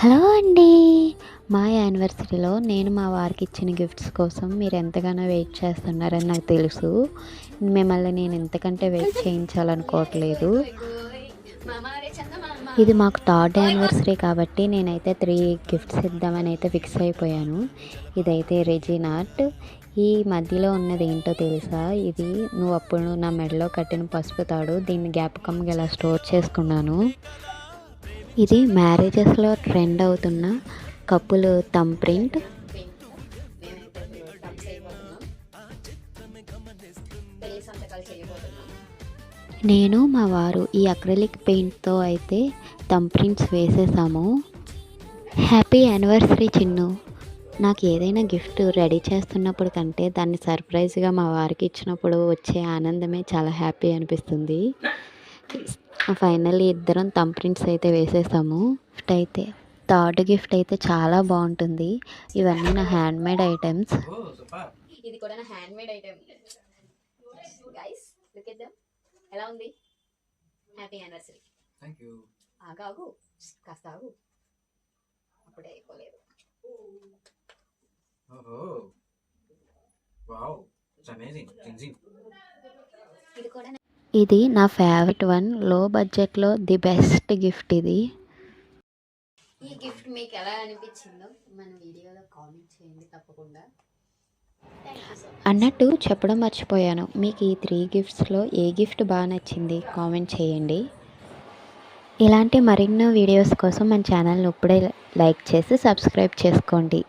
Hello అండి. మా యానివర్సరీలో నేను మా వారికి ఇచ్చిన గిఫ్ట్స్ కోసం మీరు ఎంతగానో వెయిట్ చేస్తున్నారని నాకు తెలుసు. మిమ్మల్ని నేను ఇంతకంటే వెయిట్ చేయించాలనుకోవట్లేదు. ఇది మాకు థర్డ్ యానివర్సరీ కాబట్టి నేనైతే 3 గిఫ్ట్స్ ఇద్దామని అయితే ఫిక్స్ అయిపోయాను. ఇదైతే రెజిన్ ఆర్ట్. ఈ మధ్యలో ఉన్నది ఏంటో తెలుసా? ఇది నువ్వు నా మెడలో కట్టిన పసుపు తాడు. దీన్ని జ్ఞాపకంగా ఇలా స్టోర్ చేసుకున్నాను. ఇది మ్యారేజెస్లో ట్రెండ్ అవుతున్న కపుల్ థంబ్ ప్రింట్. నేను మా వారు ఈ అక్రిలిక్ పెయింట్తో అయితే థంబ్ ప్రింట్స్ వేసేసాము. Happy anniversary Chinnu. నాకు ఏదైనా గిఫ్ట్ రెడీ చేస్తున్నప్పుడు కంటే దాన్ని సర్ప్రైజ్గా మా వారికి ఇచ్చినప్పుడు వచ్చే ఆనందమే చాలా హ్యాపీ అనిపిస్తుంది. ఫైనల్లీ ఇద్దరం థంబ్ ప్రింట్స్ అయితే వేసేసాము. అయితే థర్డ్ గిఫ్ట్ అయితే చాలా బాగుంటుంది. ఇవన్నీ నా హ్యాండ్మేడ్ ఐటమ్స్. ఇది కూడా నా handmade item. Guys look at them. ఎలా ఉంది? Happy anniversary. థాంక్యూ. ఆగు కాస్త ఆగు. అప్పుడే అయిపోలేదు. ఓహో! వావ్! It's amazing. జింజింగ్. ఇది కూడా ఇది నా ఫేవరెట్ వన్. లో బడ్జెట్లో ది బెస్ట్ గిఫ్ట్ ఇది. ఈ గిఫ్ట్ మీకు ఎలా అనిపించిందో మన వీడియోలో కామెంట్ చేయండి తప్పకుండా. అన్నట్టు చెప్పడం మర్చిపోయాను. మీకు ఈ 3 గిఫ్ట్స్లో ఏ గిఫ్ట్ బాగా నచ్చింది కామెంట్ చేయండి. ఇలాంటి మరెన్నో వీడియోస్ కోసం మన ఛానల్ని ఇప్పుడే లైక్ చేసి సబ్స్క్రైబ్ చేసుకోండి.